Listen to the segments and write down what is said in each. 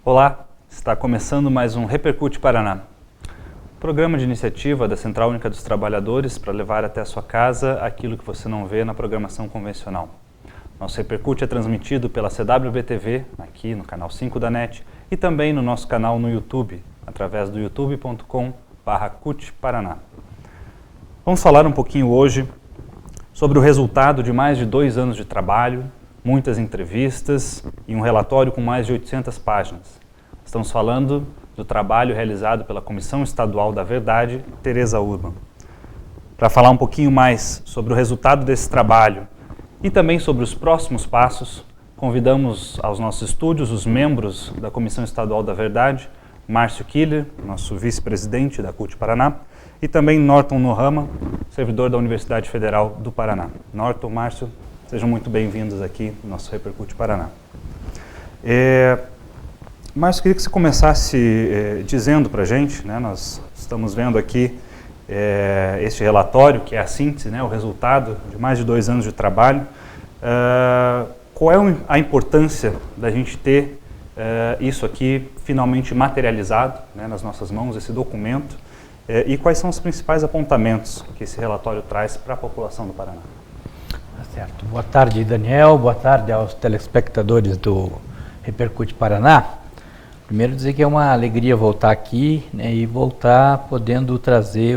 Olá, está começando mais um Repercute Paraná, programa de iniciativa da Central Única dos Trabalhadores para levar até a sua casa aquilo que você não vê na programação convencional. Nosso Repercute é transmitido pela CWB-TV, aqui no canal 5 da NET, e também no nosso canal no YouTube, através do youtube.com/CUTParaná. Vamos falar um pouquinho hoje sobre o resultado de mais de 2 anos de trabalho, muitas entrevistas e um relatório com mais de 800 páginas. Estamos falando do trabalho realizado pela Comissão Estadual da Verdade, Tereza Urban. Para falar um pouquinho mais sobre o resultado desse trabalho e também sobre os próximos passos, convidamos aos nossos estúdios os membros da Comissão Estadual da Verdade, Márcio Killer, nosso vice-presidente da CUT Paraná, e também Norton Nohama, servidor da Universidade Federal do Paraná. Norton, Márcio, sejam muito bem-vindos aqui no nosso Repercute Paraná. Márcio, queria que você começasse dizendo para a gente, né, nós estamos vendo aqui este relatório, que é a síntese, né, o resultado de mais de 2 anos de trabalho. Qual é a importância da gente ter isso aqui finalmente materializado, né, nas nossas mãos, esse documento, e quais são os principais apontamentos que esse relatório traz para a população do Paraná? Certo. Boa tarde, Daniel. Boa tarde aos telespectadores do Repercute Paraná. Primeiro dizer que é uma alegria voltar aqui, né, e voltar podendo trazer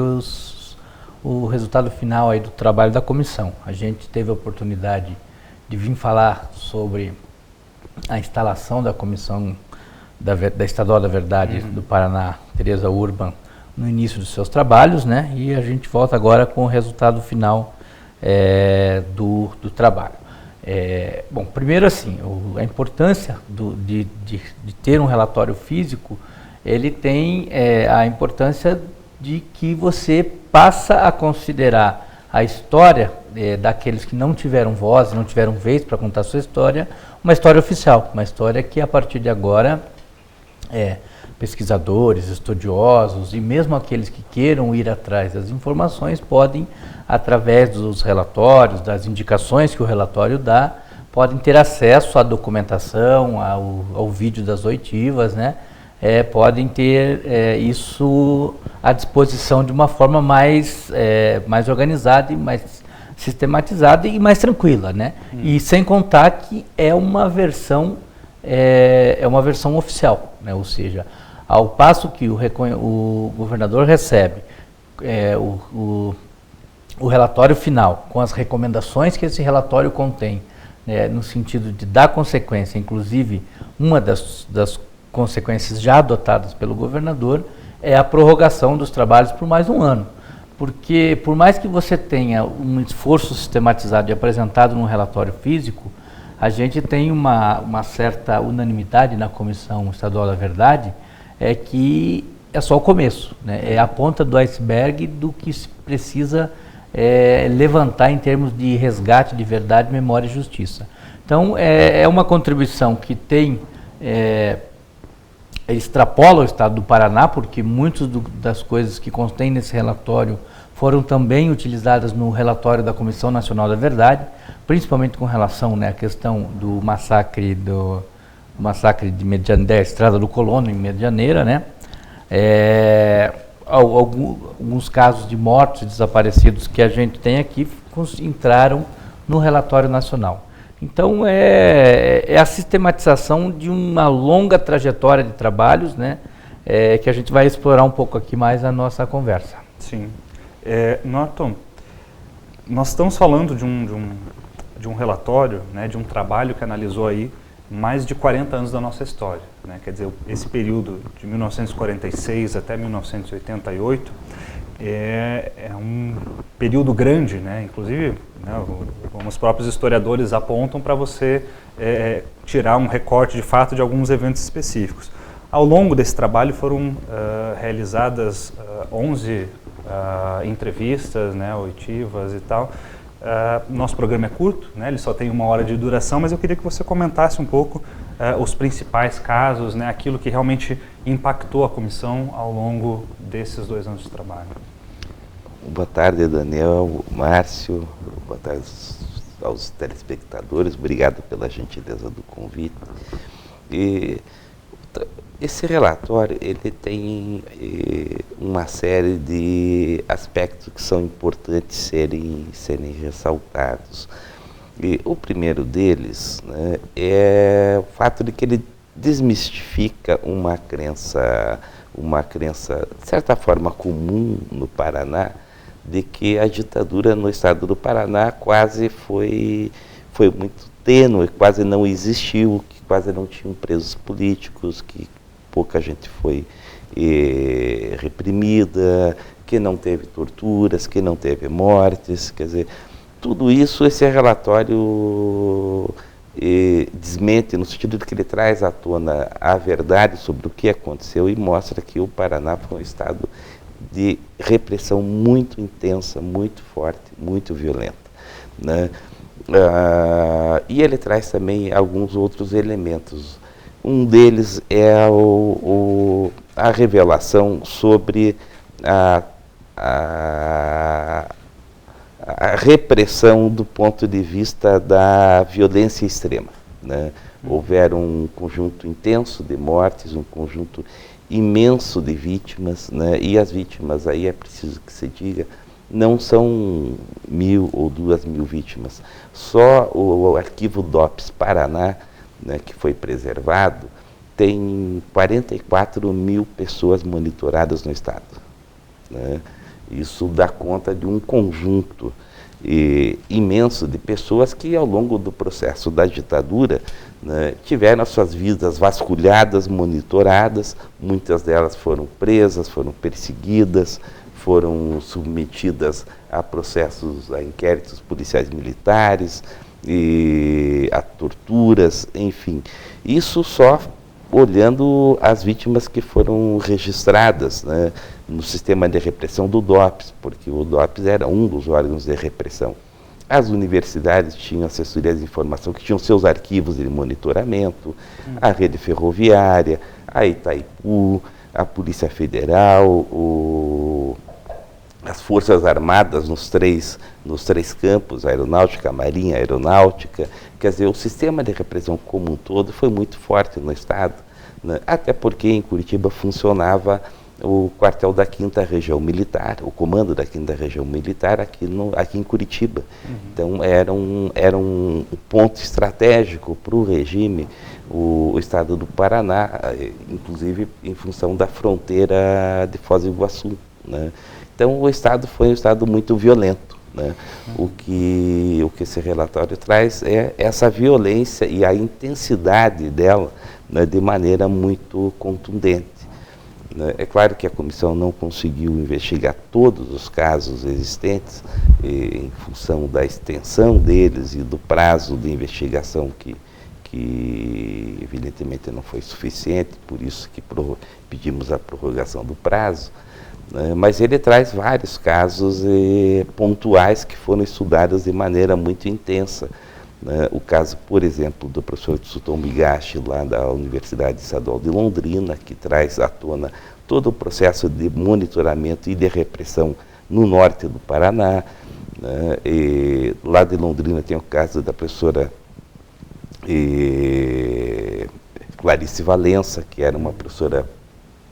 o resultado final aí do trabalho da comissão. A gente teve a oportunidade de vir falar sobre a instalação da Comissão da Estadual da Verdade do Paraná, Tereza Urban, no início dos seus trabalhos, né, e a gente volta agora com o resultado final do trabalho. Bom, primeiro assim, a importância de ter um relatório físico, ele tem a importância de que você passa a considerar a história daqueles que não tiveram voz, não tiveram vez para contar a sua história, uma história oficial, uma história que a partir de agora pesquisadores, estudiosos e mesmo aqueles que queiram ir atrás das informações podem, através dos relatórios, das indicações que o relatório dá, podem ter acesso à documentação, ao vídeo das oitivas, né? Podem ter isso à disposição de uma forma mais organizada e mais sistematizada e mais tranquila, né? E sem contar que é uma versão oficial, né? Ou seja, ao passo que o governador recebe o relatório final, com as recomendações que esse relatório contém, no sentido de dar consequência, inclusive uma das consequências já adotadas pelo governador é a prorrogação dos trabalhos por mais 1 ano. Porque por mais que você tenha um esforço sistematizado e apresentado num relatório físico, a gente tem uma certa unanimidade na Comissão Estadual da Verdade, que é só o começo, né? É a ponta do iceberg do que se precisa levantar em termos de resgate de verdade, memória e justiça. Então, é uma contribuição que extrapola o estado do Paraná, porque muitas das coisas que contém nesse relatório foram também utilizadas no relatório da Comissão Nacional da Verdade, principalmente com relação, né, à questão do massacre de Medianeira, da Estrada do Colono, em Medianeira, né? Alguns casos de mortos e desaparecidos que a gente tem aqui entraram no relatório nacional. Então, é a sistematização de uma longa trajetória de trabalhos, né, que a gente vai explorar um pouco aqui mais na nossa conversa. Sim. Norton, nós estamos falando de um relatório, né, de um trabalho que analisou aí mais de 40 anos da nossa história, né? Quer dizer, esse período de 1946 até 1988 é um período grande, né? Inclusive, né, como os próprios historiadores apontam, para você tirar um recorte de fato de alguns eventos específicos. Ao longo desse trabalho foram realizadas 11 entrevistas, né, oitivas e tal. Nosso programa é curto, né, ele só tem 1 hora de duração, mas eu queria que você comentasse um pouco os principais casos, né, aquilo que realmente impactou a comissão ao longo desses 2 anos de trabalho. Boa tarde, Daniel, Márcio, boa tarde aos telespectadores, obrigado pela gentileza do convite. Esse relatório ele tem uma série de aspectos que são importantes serem ressaltados. E o primeiro deles, né, é o fato de que ele desmistifica uma crença, de certa forma, comum no Paraná, de que a ditadura no estado do Paraná quase foi muito tênue, quase não existiu, que quase não tinham presos políticos, que pouca gente foi reprimida, que não teve torturas, que não teve mortes, quer dizer, tudo isso esse relatório desmente, no sentido de que ele traz à tona a verdade sobre o que aconteceu e mostra que o Paraná foi um estado de repressão muito intensa, muito forte, muito violenta, né? E ele traz também alguns outros elementos. Um deles é a revelação sobre a repressão do ponto de vista da violência extrema, né? Houveram um conjunto intenso de mortes, um conjunto imenso de vítimas, né? E as vítimas, aí é preciso que se diga, não são 1.000 ou 2.000 vítimas. Só o arquivo DOPS Paraná, né, que foi preservado, tem 44.000 pessoas monitoradas no estado, né? Isso dá conta de um conjunto imenso de pessoas que, ao longo do processo da ditadura, né, tiveram as suas vidas vasculhadas, monitoradas, muitas delas foram presas, foram perseguidas, foram submetidas a processos, a inquéritos policiais militares, a torturas, enfim. Isso só olhando as vítimas que foram registradas, né, no sistema de repressão do DOPS, porque o DOPS era um dos órgãos de repressão. As universidades tinham assessorias de informação que tinham seus arquivos de monitoramento, a rede ferroviária, a Itaipu, a Polícia Federal, as Forças Armadas nos três campos, Aeronáutica, Marinha, Aeronáutica. Quer dizer, o sistema de repressão como um todo foi muito forte no estado, né? Até porque em Curitiba funcionava o quartel da 5ª Região Militar, o comando da 5ª Região Militar aqui em Curitiba. Então era um ponto estratégico para o regime, o estado do Paraná, inclusive em função da fronteira de Foz do Iguaçu, né? Então o estado foi um estado muito violento, né? O que esse relatório traz é essa violência e a intensidade dela, né, de maneira muito contundente. É claro que a comissão não conseguiu investigar todos os casos existentes, em função da extensão deles e do prazo de investigação que evidentemente não foi suficiente, por isso que pedimos a prorrogação do prazo, né? Mas ele traz vários casos pontuais que foram estudados de maneira muito intensa, né? O caso, por exemplo, do professor Tsutomu Migashi, lá da Universidade Estadual de Londrina, que traz à tona todo o processo de monitoramento e de repressão no norte do Paraná, né? E lá de Londrina tem o caso da professora Clarice Valença, que era uma professora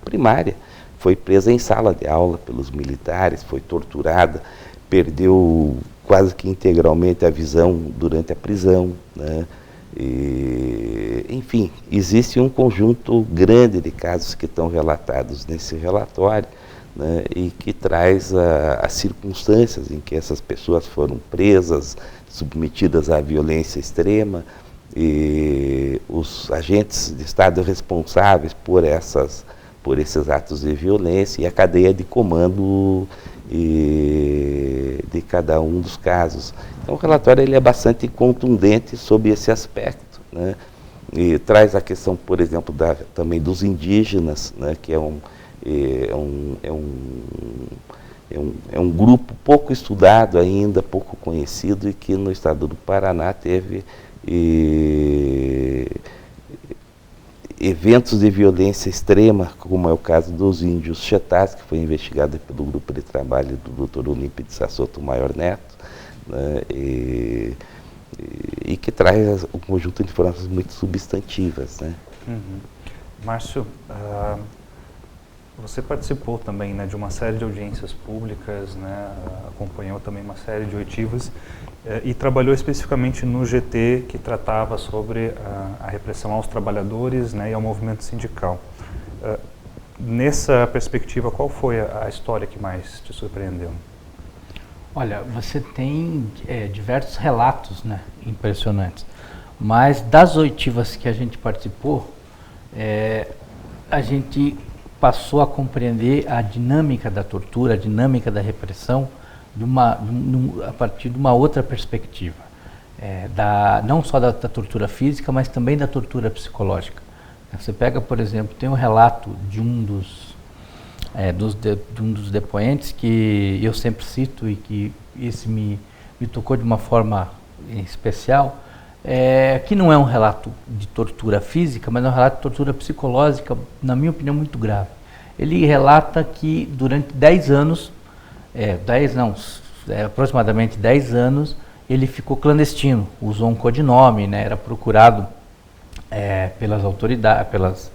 primária, foi presa em sala de aula pelos militares, foi torturada, perdeu quase que integralmente a visão durante a prisão, né? Enfim, existe um conjunto grande de casos que estão relatados nesse relatório, né, e que traz as circunstâncias em que essas pessoas foram presas, submetidas à violência extrema, e os agentes de Estado responsáveis por esses atos de violência e a cadeia de comando de cada um dos casos. Então o relatório ele é bastante contundente sobre esse aspecto, né? E traz a questão, por exemplo, também dos indígenas, né, que é um grupo pouco estudado ainda, pouco conhecido, e que no estado do Paraná teve eventos de violência extrema, como é o caso dos índios Chetás, que foi investigado pelo grupo de trabalho do Dr. Olímpio de Sassoto Maior Neto, né, e que traz um conjunto de informações muito substantivas, né? Márcio, você participou também, né, de uma série de audiências públicas, né, acompanhou também uma série de oitivas e trabalhou especificamente no GT, que tratava sobre a repressão aos trabalhadores, né, e ao movimento sindical. Nessa perspectiva, qual foi a história que mais te surpreendeu? Olha, você tem diversos relatos, né, impressionantes, mas das oitivas que a gente participou, a gente passou a compreender a dinâmica da tortura, a dinâmica da repressão, a partir de uma outra perspectiva, não só da tortura física, mas também da tortura psicológica. Você pega, por exemplo, tem um relato de um dos depoentes que eu sempre cito e que esse me tocou de uma forma especial, que não é um relato de tortura física, mas é um relato de tortura psicológica, na minha opinião, muito grave. Ele relata que durante 10 anos, aproximadamente 10 anos, ele ficou clandestino, usou um codinome, né, era procurado pelas autoridades,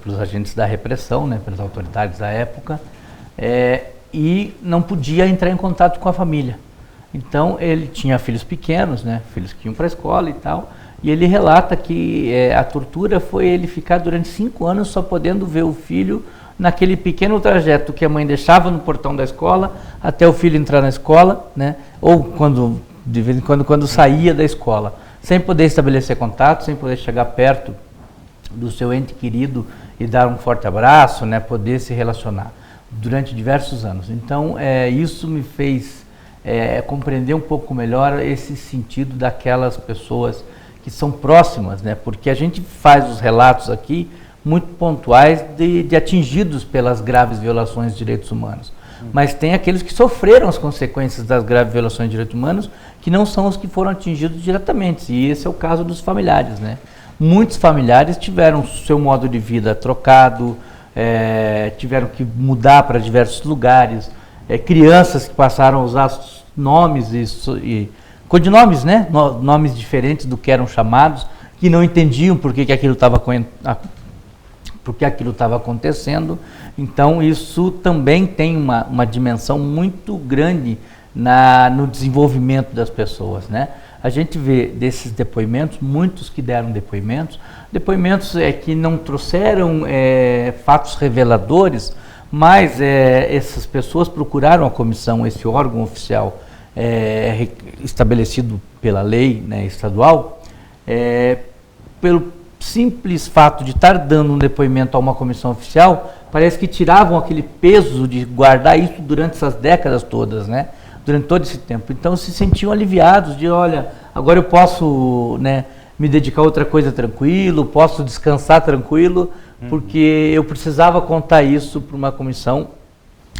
pelos agentes da repressão, né, pelas autoridades da época, e não podia entrar em contato com a família. Então ele tinha filhos pequenos, né, filhos que iam para a escola e tal, e ele relata que a tortura foi ele ficar durante 5 anos só podendo ver o filho naquele pequeno trajeto que a mãe deixava no portão da escola até o filho entrar na escola, né, ou de vez em quando saía da escola, sem poder estabelecer contato, sem poder chegar perto do seu ente querido e dar um forte abraço, né, poder se relacionar durante diversos anos. Então isso me fez compreender um pouco melhor esse sentido daquelas pessoas que são próximas, né, porque a gente faz os relatos aqui muito pontuais de atingidos pelas graves violações de direitos humanos. Mas tem aqueles que sofreram as consequências das graves violações de direitos humanos, que não são os que foram atingidos diretamente, e esse é o caso dos familiares, né? Muitos familiares tiveram seu modo de vida trocado, tiveram que mudar para diversos lugares, crianças que passaram a usar nomes e codinomes, né? Nomes diferentes do que eram chamados, que não entendiam por que aquilo estava acontecendo. Então isso também tem uma dimensão muito grande no desenvolvimento das pessoas, né? A gente vê desses depoimentos, muitos que deram depoimentos que não trouxeram fatos reveladores, mas essas pessoas procuraram a comissão, esse órgão oficial estabelecido pela lei, né, estadual, pelo simples fato de estar dando um depoimento a uma comissão oficial, parece que tiravam aquele peso de guardar isso durante essas décadas todas, né? Durante todo esse tempo. Então se sentiam aliviados de, olha, agora eu posso, né, me dedicar a outra coisa tranquilo, posso descansar tranquilo, porque eu precisava contar isso para uma comissão,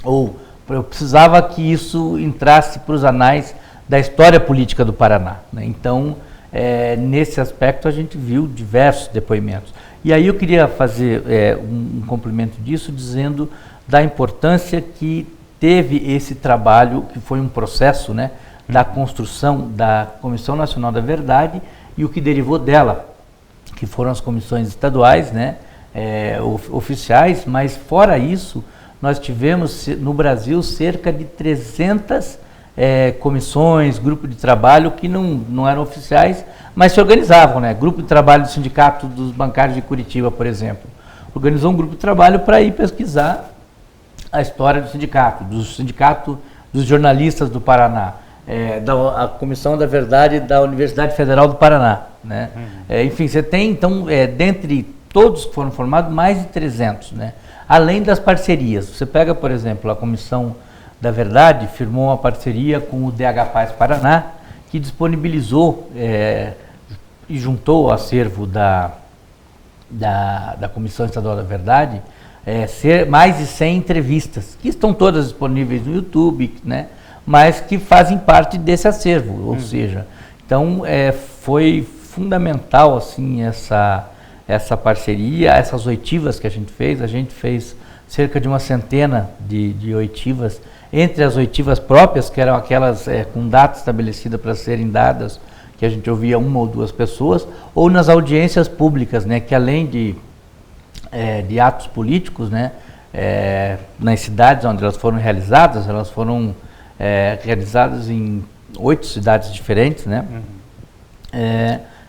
ou eu precisava que isso entrasse para os anais da história política do Paraná, né? Então, nesse aspecto a gente viu diversos depoimentos. E aí eu queria fazer um complemento disso, dizendo da importância que teve esse trabalho, que foi um processo, né, da construção da Comissão Nacional da Verdade e o que derivou dela, que foram as comissões estaduais, né, oficiais, mas fora isso, nós tivemos no Brasil cerca de 300 comissões, grupos de trabalho que não eram oficiais, mas se organizavam, né? Grupo de trabalho do Sindicato dos Bancários de Curitiba, por exemplo, organizou um grupo de trabalho para ir pesquisar a história do sindicato dos jornalistas do Paraná, a Comissão da Verdade da Universidade Federal do Paraná, né? Enfim, você tem, então, dentre todos que foram formados, mais de 300, né? Além das parcerias. Você pega, por exemplo, a Comissão da Verdade firmou uma parceria com o DH Paz Paraná, que disponibilizou e juntou ao acervo da Comissão Estadual da Verdade mais de 100 entrevistas, que estão todas disponíveis no YouTube, né, mas que fazem parte desse acervo, ou seja, então foi fundamental assim, essa parceria, essas oitivas que a gente fez cerca de uma centena de oitivas, entre as oitivas próprias, que eram aquelas com data estabelecida para serem dadas, que a gente ouvia uma ou duas pessoas, ou nas audiências públicas, né, que além de atos políticos, né, nas cidades onde elas foram realizadas em 8 cidades diferentes, né?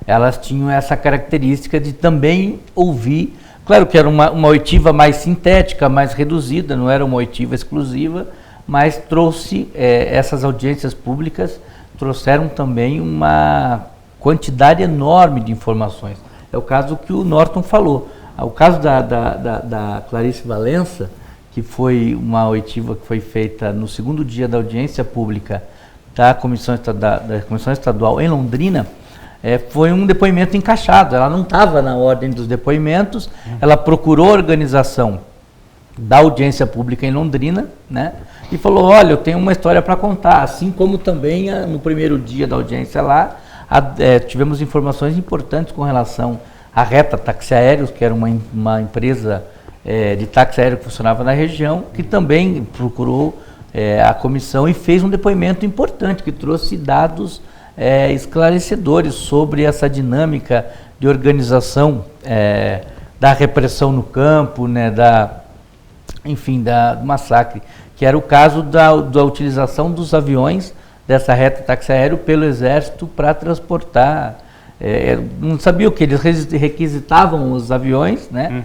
Elas tinham essa característica de também ouvir, claro que era uma oitiva mais sintética, mais reduzida, não era uma oitiva exclusiva, mas trouxe essas audiências públicas, trouxeram também uma quantidade enorme de informações. É o caso que o Norton falou. O caso da Clarice Valença, que foi uma oitiva que foi feita no segundo dia da audiência pública da Comissão Estadual em Londrina, foi um depoimento encaixado. Ela não estava na ordem dos depoimentos, ela procurou a organização da audiência pública em Londrina, né, e falou, olha, eu tenho uma história para contar, assim como também no primeiro dia da audiência lá, tivemos informações importantes com relação à Reta Táxi Aéreos, que era uma empresa de táxi aéreo que funcionava na região, que também procurou a comissão e fez um depoimento importante, que trouxe dados esclarecedores sobre essa dinâmica de organização da repressão no campo, né, do massacre, que era o caso da utilização dos aviões dessa Reta Táxi Aéreo pelo Exército para transportar. Não sabia o que eles requisitavam os aviões, né?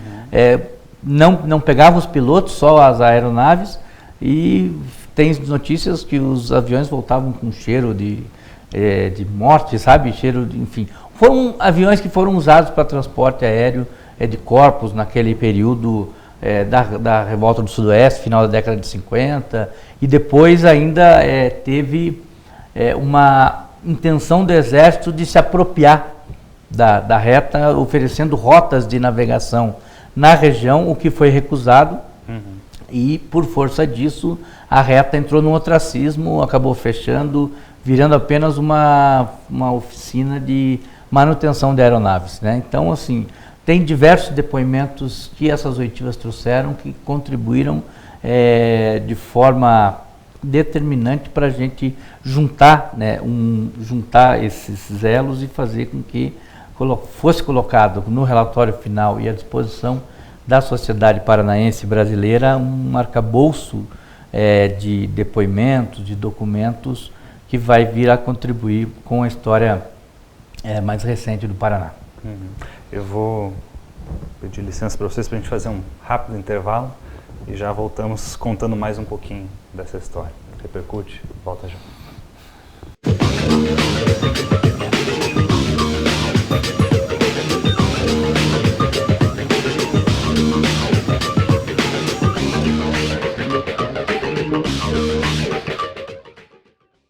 Não pegavam os pilotos, só as aeronaves, e tem notícias que os aviões voltavam com cheiro de morte, sabe? Enfim. Foram aviões que foram usados para transporte aéreo de corpos naquele período da Revolta do Sudoeste, final da década de 50, e depois ainda teve uma intenção do Exército de se apropriar da reta, oferecendo rotas de navegação na região, o que foi recusado, e por força disso a reta entrou num ostracismo, acabou fechando, virando apenas uma oficina de manutenção de aeronaves, né? Então, assim, tem diversos depoimentos que essas oitivas trouxeram, que contribuíram de forma determinante para a gente juntar, né, juntar esses elos e fazer com que fosse colocado no relatório final e à disposição da sociedade paranaense brasileira um arcabouço de depoimentos, de documentos que vai vir a contribuir com a história mais recente do Paraná. Eu vou pedir licença para vocês para a gente fazer um rápido intervalo e já voltamos contando mais um pouquinho dessa história. Repercute, volta já.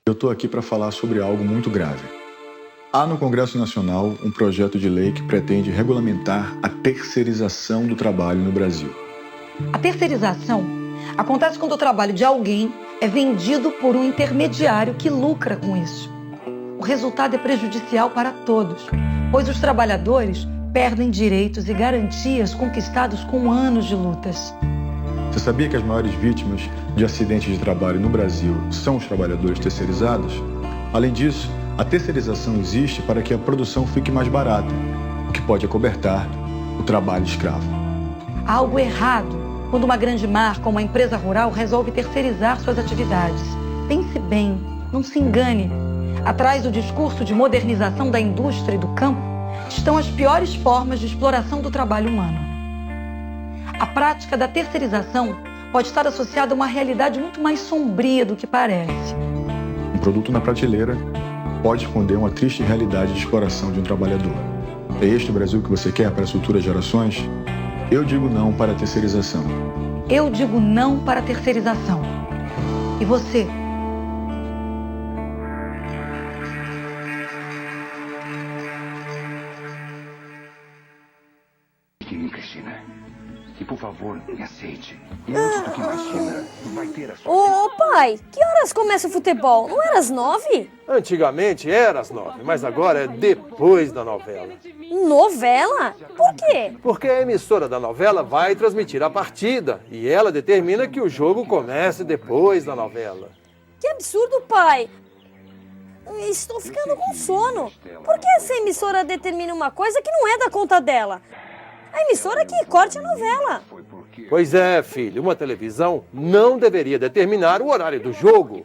Eu estou aqui para falar sobre algo muito grave. Há no Congresso Nacional um projeto de lei que pretende regulamentar a terceirização do trabalho no Brasil. A terceirização acontece quando o trabalho de alguém é vendido por um intermediário que lucra com isso. O resultado é prejudicial para todos, pois os trabalhadores perdem direitos e garantias conquistados com anos de lutas. Você sabia que as maiores vítimas de acidentes de trabalho no Brasil são os trabalhadores terceirizados? Além disso, a terceirização existe para que a produção fique mais barata, o que pode acobertar o trabalho escravo. Há algo errado quando uma grande marca ou uma empresa rural resolve terceirizar suas atividades. Pense bem, não se engane. Atrás do discurso de modernização da indústria e do campo estão as piores formas de exploração do trabalho humano. A prática da terceirização pode estar associada a uma realidade muito mais sombria do que parece. Um produto na prateleira pode esconder uma triste realidade de exploração de um trabalhador. É este o Brasil que você quer para as futuras gerações? Eu digo não para a terceirização. Eu digo não para a terceirização. E você? Cristina. E por favor, me aceite. E antes do que imagina, vai ter a sua... Ô pai, que horas começa o futebol? Não era às 9? Antigamente era às 9, mas agora é depois da novela. Novela? Por quê? Porque a emissora da novela vai transmitir a partida e ela determina que o jogo comece depois da novela. Que absurdo, pai. Estou ficando com sono. Por que essa emissora determina uma coisa que não é da conta dela? A emissora que corte a novela. Pois é, filho, uma televisão não deveria determinar o horário do jogo.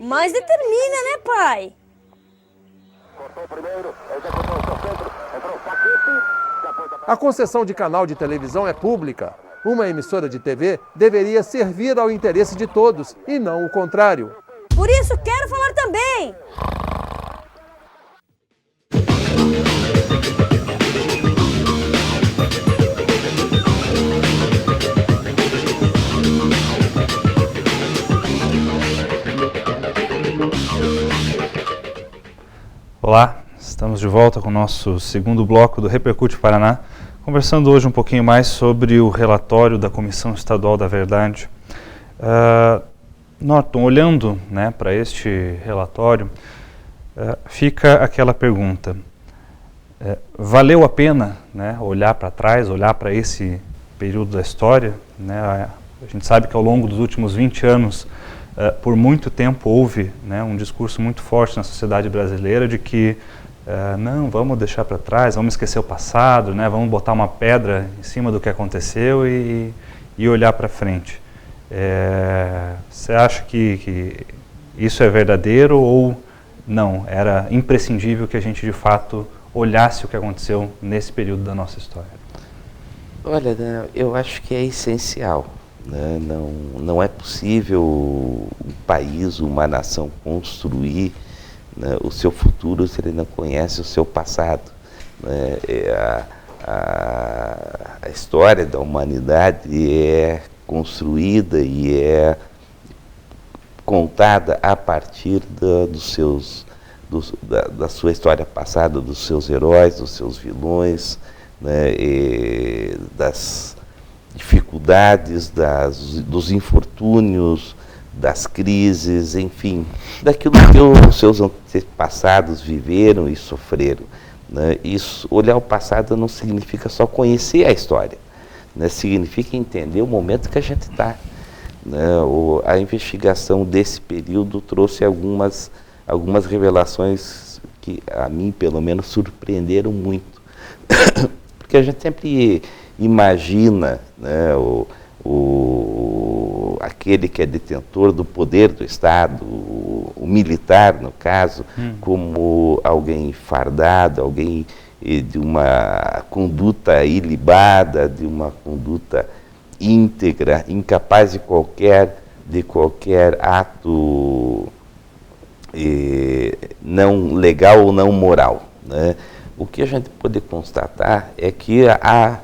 Mas determina, né, pai? A concessão de canal de televisão é pública. Uma emissora de TV deveria servir ao interesse de todos e não o contrário. Por isso quero falar também. Olá, estamos de volta com o nosso segundo bloco do Repercute Paraná, conversando hoje um pouquinho mais sobre o relatório da Comissão Estadual da Verdade. Norton, olhando, né, para este relatório, fica aquela pergunta, valeu a pena, né, olhar para trás, olhar para esse período da história? Né? A gente sabe que ao longo dos últimos 20 anos, por muito tempo houve, né, um discurso muito forte na sociedade brasileira de que não, vamos deixar para trás, vamos esquecer o passado, né, vamos botar uma pedra em cima do que aconteceu e olhar para frente. Você acha que isso é verdadeiro ou não? Era imprescindível que a gente de fato olhasse o que aconteceu nesse período da nossa história? Olha, eu acho que é essencial. Né? Não é possível um país, uma nação construir, né, o seu futuro se ele não conhece o seu passado. Né? A história da humanidade é construída e é contada a partir da sua história passada, dos seus heróis, dos seus vilões, né, e das dificuldades, dos infortúnios, das crises, enfim, daquilo que os seus antepassados viveram e sofreram. Né? Isso, olhar o passado não significa só conhecer a história, né? Significa entender o momento que a gente está. Né? A investigação desse período trouxe algumas revelações que a mim, pelo menos, surpreenderam muito. Porque a gente sempre imagina, né, aquele que é detentor do poder do Estado, o militar, no caso, como alguém fardado, alguém de uma conduta ilibada, de uma conduta íntegra, incapaz de qualquer ato não legal ou não moral. Né? O que a gente pode constatar é que a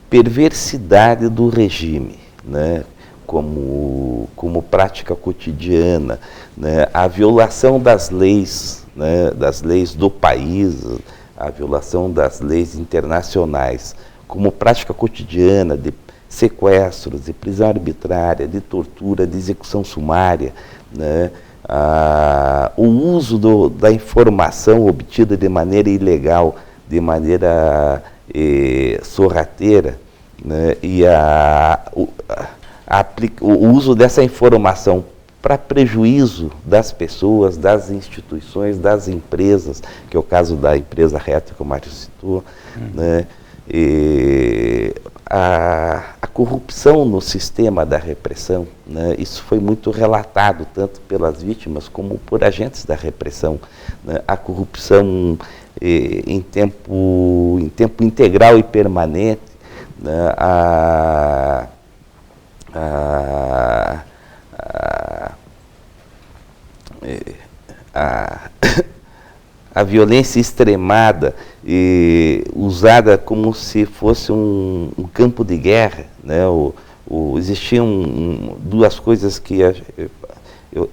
perversidade do regime, né, como prática cotidiana, né, a violação das leis, né, das leis do país, a violação das leis internacionais, como prática cotidiana de sequestros, de prisão arbitrária, de tortura, de execução sumária, né, o uso da informação obtida de maneira ilegal, de maneira sorrateira, né, e o uso dessa informação para prejuízo das pessoas, das instituições, das empresas, que é o caso da empresa Reto, que o Márcio citou, né, a corrupção no sistema da repressão, né, isso foi muito relatado, tanto pelas vítimas como por agentes da repressão. Né, a corrupção em tempo integral e permanente, né, a violência extremada, usada como se fosse um campo de guerra. Né? Existiam duas coisas que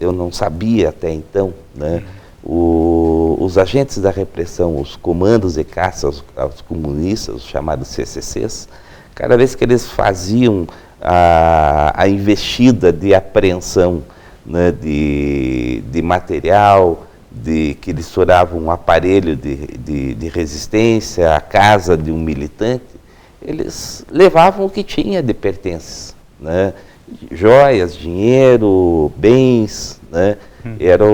eu não sabia até então. Né? os agentes da repressão, os comandos de caça aos comunistas, os chamados CCCs, cada vez que eles faziam a investida de apreensão, né, de material, que eles estouravam um aparelho de resistência à casa de um militante, eles levavam o que tinha de pertences, né? Joias, dinheiro, bens, né? Era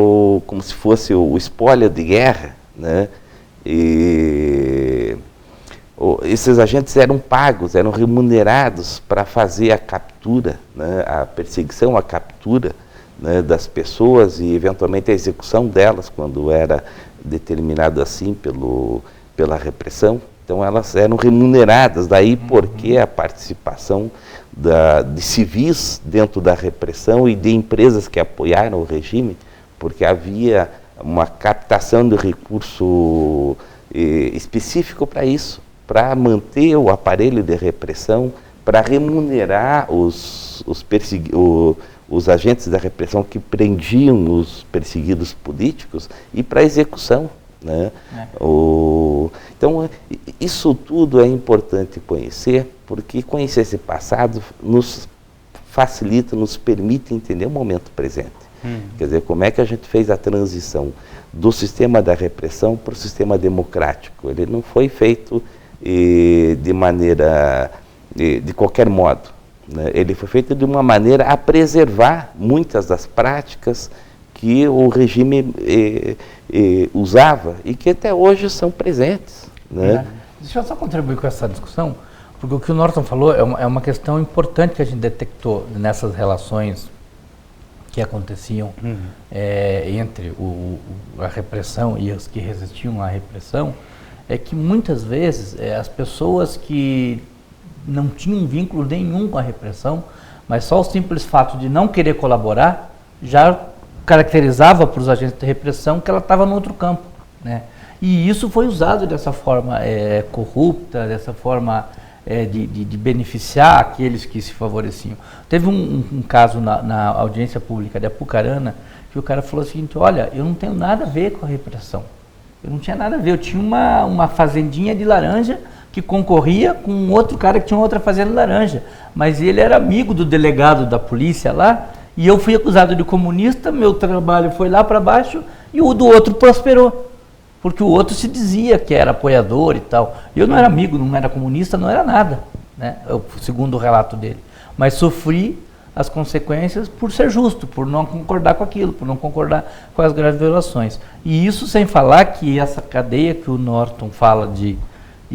como se fosse o espólio de guerra, né? E esses agentes eram pagos, eram remunerados para fazer a captura, né? A perseguição, a captura, né, das pessoas e eventualmente a execução delas, quando era determinado assim pela repressão. Então elas eram remuneradas, daí porque a participação de civis dentro da repressão e de empresas que apoiaram o regime, porque havia uma captação de recurso específico para isso, para manter o aparelho de repressão, para remunerar os agentes da repressão que prendiam os perseguidos políticos e para execução, né? Então, isso tudo é importante conhecer, porque conhecer esse passado nos facilita, nos permite entender o momento presente. Quer dizer, como é que a gente fez a transição do sistema da repressão para o sistema democrático. Ele não foi feito de maneira, de qualquer modo, né? Ele foi feito de uma maneira a preservar muitas das práticas que o regime usava e que até hoje são presentes, né? Deixa eu só contribuir com essa discussão, porque o que o Norton falou é uma questão importante que a gente detectou nessas relações que aconteciam entre a repressão e os que resistiam à repressão, é que muitas vezes as pessoas que não tinham vínculo nenhum com a repressão, mas só o simples fato de não querer colaborar já caracterizava para os agentes de repressão que ela estava no outro campo, né? E isso foi usado dessa forma corrupta, dessa forma de beneficiar aqueles que se favoreciam. Teve um caso na audiência pública de Apucarana, que o cara falou o seguinte: olha, eu não tenho nada a ver com a repressão, eu não tinha nada a ver, eu tinha uma fazendinha de laranja que concorria com outro cara que tinha outra fazenda de laranja, mas ele era amigo do delegado da polícia lá, e eu fui acusado de comunista, meu trabalho foi lá para baixo, e o do outro prosperou, porque o outro se dizia que era apoiador e tal. Eu não era amigo, não era comunista, não era nada, né? Segundo o relato dele, mas sofri as consequências por ser justo, por não concordar com aquilo, por não concordar com as graves violações. E isso sem falar que essa cadeia que o Norton fala de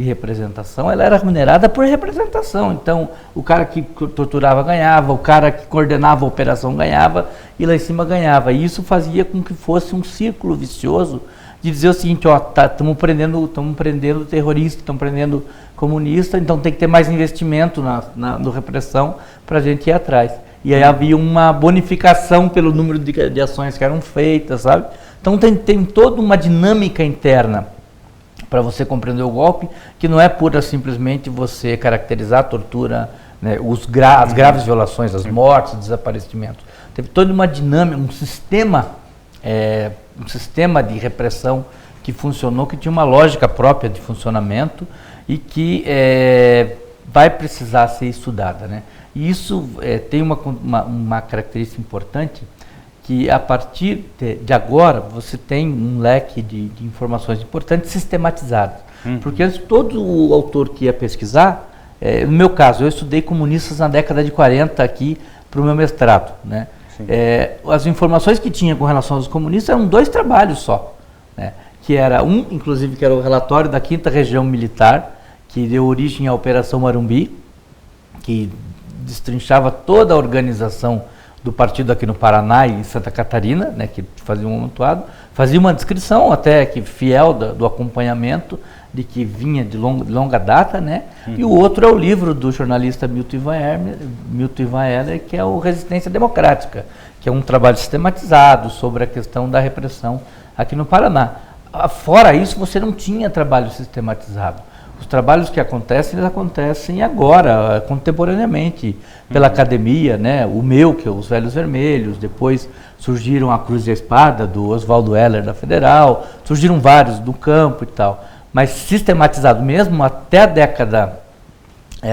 representação, ela era remunerada por representação. Então, o cara que torturava ganhava, o cara que coordenava a operação ganhava, e lá em cima ganhava. E isso fazia com que fosse um círculo vicioso de dizer o seguinte: ó, estamos prendendo terrorista, estamos prendendo comunista, então tem que ter mais investimento na repressão para a gente ir atrás. E aí havia uma bonificação pelo número de ações que eram feitas, sabe? Então tem toda uma dinâmica interna para você compreender o golpe, que não é pura simplesmente você caracterizar a tortura, né, as graves violações, as mortes, os desaparecimentos. Teve toda uma dinâmica, um sistema de repressão que funcionou, que tinha uma lógica própria de funcionamento e que vai precisar ser estudada, né? E isso tem uma característica importante, que a partir de agora você tem um leque de informações importantes sistematizadas. Porque todo o autor que ia pesquisar, no meu caso, eu estudei comunistas na década de 40 aqui para o meu mestrado, né? As informações que tinha com relação aos comunistas eram 2 trabalhos só, né? Que era inclusive, que era o relatório da 5ª Região Militar, que deu origem à Operação Marumbi, que destrinchava toda a organização do partido aqui no Paraná e em Santa Catarina, né, que fazia um amontoado, fazia uma descrição até que fiel do acompanhamento, de que vinha de longa data, né? E o outro é o livro do jornalista Milton Ivan Heller, que é o Resistência Democrática, que é um trabalho sistematizado sobre a questão da repressão aqui no Paraná. Fora isso, você não tinha trabalho sistematizado. Os trabalhos que acontecem, eles acontecem agora, contemporaneamente, pela academia, né? O meu, que é os Velhos Vermelhos, depois surgiram a Cruz e a Espada, do Oswaldo Heller, da Federal, surgiram vários do campo e tal, mas sistematizado mesmo, até a década,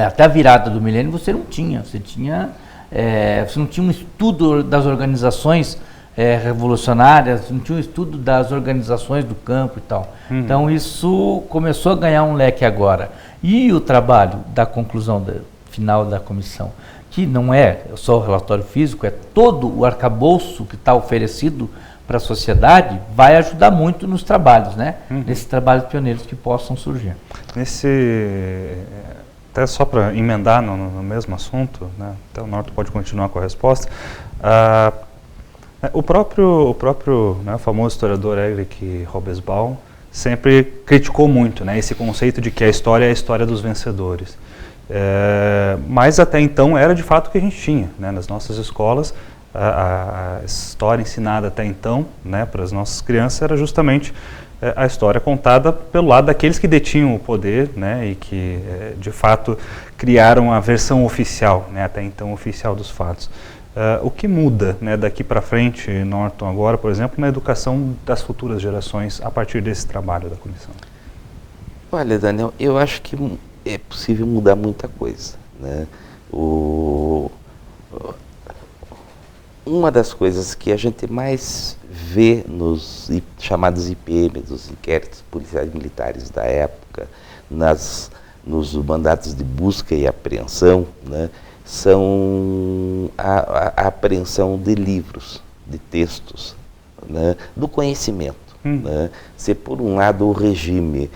até a virada do milênio, você não tinha, você não tinha um estudo das organizações revolucionárias, não tinha um estudo das organizações do campo e tal. Então isso começou a ganhar um leque agora. E o trabalho da conclusão final da comissão, que não é só o relatório físico, é todo o arcabouço que está oferecido para a sociedade, vai ajudar muito nos trabalhos, né? Nesses trabalhos pioneiros que possam surgir. Até só para emendar no mesmo assunto, né? Até o Norton pode continuar com a resposta. O próprio né, famoso historiador Erich Hobsbawm sempre criticou muito, né, esse conceito de que a história é a história dos vencedores. Mas até então era de fato o que a gente tinha, né, nas nossas escolas. A história ensinada até então, né, para as nossas crianças era justamente a história contada pelo lado daqueles que detinham o poder, né, e que de fato criaram a versão oficial, né, até então oficial dos fatos. O que muda, né, daqui para frente, Norton, agora, por exemplo, na educação das futuras gerações a partir desse trabalho da comissão? Olha, Daniel, eu acho que é possível mudar muita coisa, né? Uma das coisas que a gente mais vê nos chamados IPM, dos inquéritos policiais militares da época, nos mandatos de busca e apreensão, né, são a apreensão de livros, de textos, né, do conhecimento. Né? Se por um lado o regime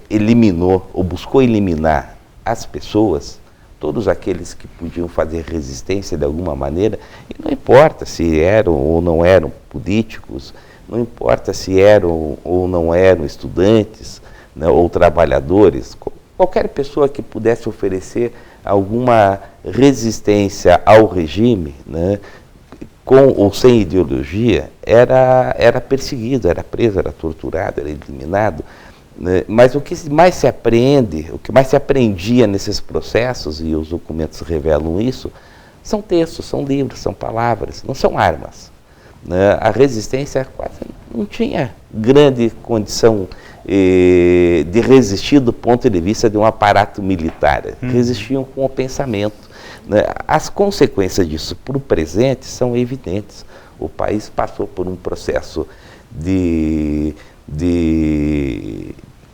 eliminou ou buscou eliminar as pessoas, todos aqueles que podiam fazer resistência de alguma maneira, e não importa se eram ou não eram políticos, não importa se eram ou não eram estudantes, né, ou trabalhadores, qualquer pessoa que pudesse oferecer alguma resistência ao regime, né, com ou sem ideologia, era perseguido, era preso, era torturado, era eliminado. Né? Mas o que mais se aprende, o que mais se aprendia nesses processos, e os documentos revelam isso, são textos, são livros, são palavras, não são armas. Né? A resistência quase não tinha grande condição de resistir do ponto de vista de um aparato militar. Resistiam com o pensamento. Né? As consequências disso para o presente são evidentes. O país passou por um processo de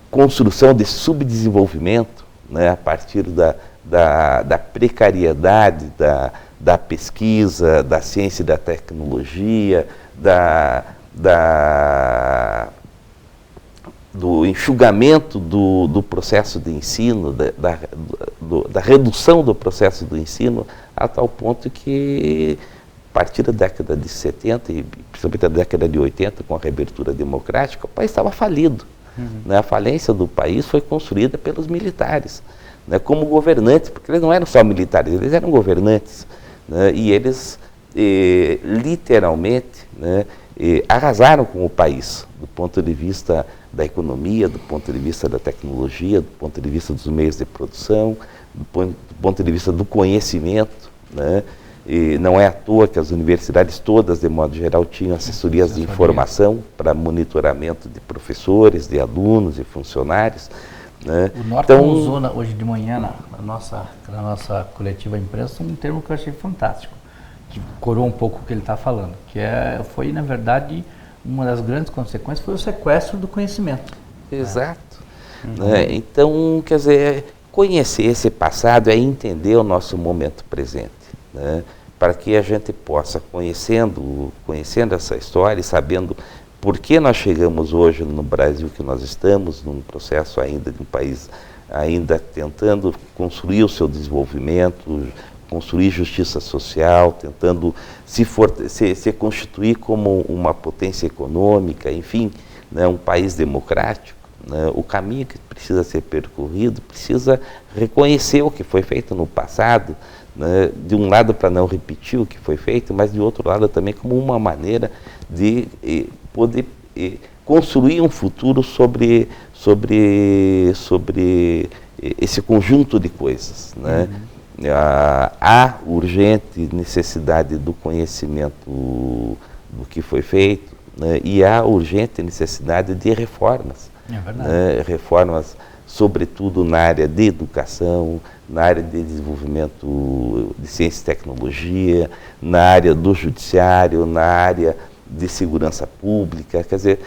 construção de subdesenvolvimento, né? A partir da precariedade da pesquisa, da ciência e da tecnologia, do enxugamento do processo de ensino, da redução do processo do ensino, a tal ponto que, a partir da década de 70 e principalmente da década de 80, com a reabertura democrática, o país estava falido. Né? A falência do país foi construída pelos militares, né? Como governantes, porque eles não eram só militares, eles eram governantes. Né? E eles, literalmente, né, arrasaram com o país, do ponto de vista da economia, do ponto de vista da tecnologia, do ponto de vista dos meios de produção, do ponto de vista do conhecimento. Né? E não é à toa que as universidades todas, de modo geral, tinham assessorias de informação para monitoramento de professores, de alunos e funcionários. Né? O Norton usou hoje de manhã, na nossa coletiva imprensa, um termo que eu achei fantástico, que corou um pouco o que ele está falando, que foi, na verdade, uma das grandes consequências foi o sequestro do conhecimento. Exato. Né? Então, quer dizer, conhecer esse passado é entender o nosso momento presente. Né? Para que a gente possa, conhecendo essa história e sabendo por que nós chegamos hoje no Brasil que nós estamos, num processo ainda de um país ainda tentando construir o seu desenvolvimento, construir justiça social, tentando se constituir como uma potência econômica, enfim, né, um país democrático. Né, o caminho que precisa ser percorrido precisa reconhecer o que foi feito no passado, né, de um lado para não repetir o que foi feito, mas de outro lado também como uma maneira de poder construir um futuro sobre esse conjunto de coisas, né? Há urgente necessidade do conhecimento do que foi feito, né? E há urgente necessidade de reformas, né? Reformas sobretudo na área de educação, na área de desenvolvimento de ciência e tecnologia, na área do judiciário, na área de segurança pública. Quer dizer,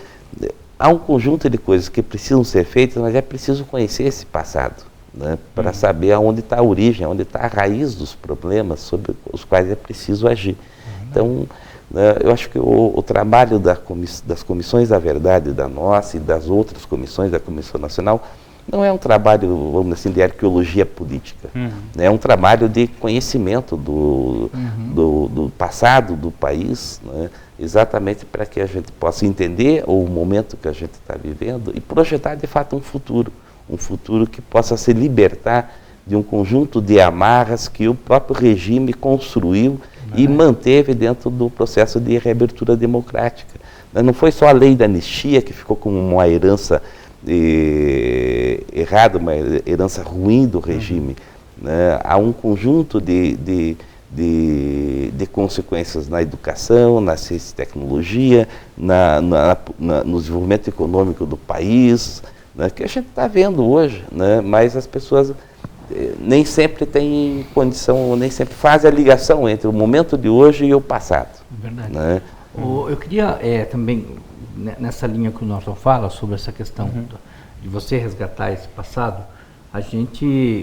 há um conjunto de coisas que precisam ser feitas, mas é preciso conhecer esse passado, né, para saber aonde está a origem, onde está a raiz dos problemas sobre os quais é preciso agir. Então, eu acho que o trabalho das comissões da verdade, da nossa e das outras comissões da Comissão Nacional, não é um trabalho, vamos dizer assim, de arqueologia política. É um trabalho de conhecimento do passado do país, né, exatamente para que a gente possa entender o momento que a gente está vivendo e projetar, de fato, um futuro que possa se libertar de um conjunto de amarras que o próprio regime construiu e manteve dentro do processo de reabertura democrática. Não foi só a lei da anistia que ficou como uma herança errada, uma herança ruim do regime, né? Há um conjunto de consequências na educação, na ciência e tecnologia, no desenvolvimento econômico do país, né? Que a gente está vendo hoje, né? Mas as pessoas nem sempre têm condição, nem sempre fazem a ligação entre o momento de hoje e o passado. Verdade. Né? Eu queria também, nessa linha que o Norton fala, sobre essa questão de você resgatar esse passado,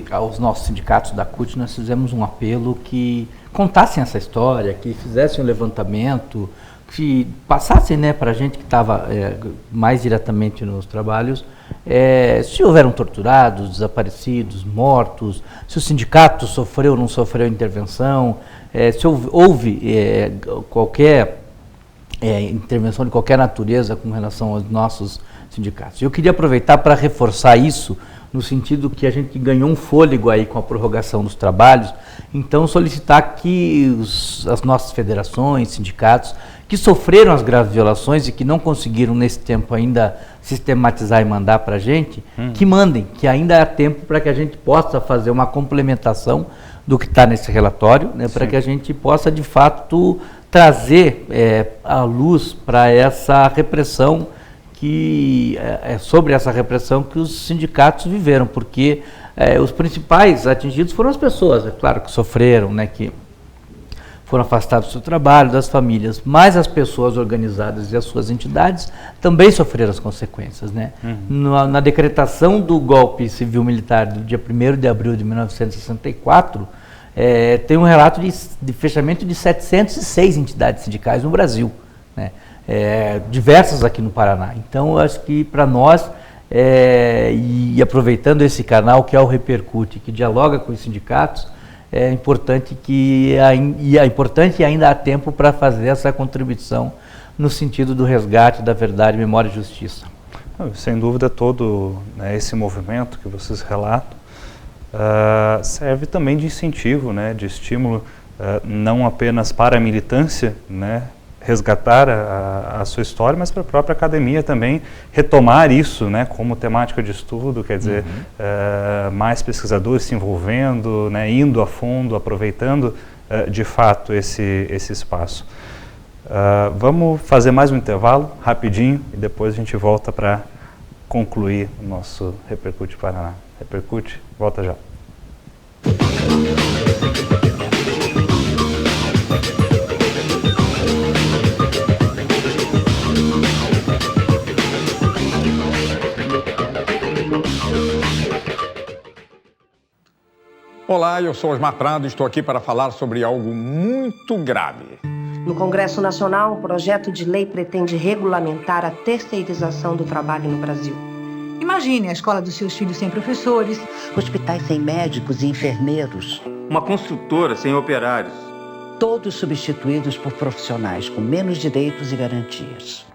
aos nossos sindicatos da CUT, nós fizemos um apelo que contassem essa história, que fizessem um levantamento, que passassem, né, para a gente que estava mais diretamente nos trabalhos, se houveram torturados, desaparecidos, mortos, se o sindicato sofreu ou não sofreu intervenção, se houve qualquer intervenção de qualquer natureza com relação aos nossos sindicatos. Eu queria aproveitar para reforçar isso, no sentido que a gente ganhou um fôlego aí com a prorrogação dos trabalhos, então solicitar que as nossas federações, sindicatos, que sofreram as graves violações e que não conseguiram nesse tempo ainda sistematizar e mandar para a gente, que mandem, que ainda há tempo para que a gente possa fazer uma complementação do que está nesse relatório, né, para que a gente possa de fato trazer a luz para essa repressão sobre essa repressão que os sindicatos viveram, porque os principais atingidos foram as pessoas, é claro, que sofreram, né, que foram afastados do seu trabalho, das famílias, mas as pessoas organizadas e as suas entidades também sofreram as consequências, né? Na decretação do golpe civil-militar do dia 1º de abril de 1964, tem um relato de fechamento de 706 entidades sindicais no Brasil, né? Diversas aqui no Paraná. Então, eu acho que para nós, e aproveitando esse canal que é o Repercute, que dialoga com os sindicatos, é importante e ainda há tempo para fazer essa contribuição no sentido do resgate da verdade, memória e justiça. Sem dúvida, todo, né, esse movimento que vocês relatam serve também de incentivo, né, de estímulo, não apenas para a militância, né, resgatar a sua história, mas para a própria academia também retomar isso, né, como temática de estudo, quer dizer, mais pesquisadores se envolvendo, né, indo a fundo, aproveitando de fato esse espaço. Vamos fazer mais um intervalo rapidinho e depois a gente volta para concluir o nosso Repercute Paraná. Repercute, volta já. Olá, eu sou Osmar Prado e estou aqui para falar sobre algo muito grave. No Congresso Nacional, um projeto de lei pretende regulamentar a terceirização do trabalho no Brasil. Imagine a escola dos seus filhos sem professores, hospitais sem médicos e enfermeiros, uma construtora sem operários. Todos substituídos por profissionais com menos direitos e garantias.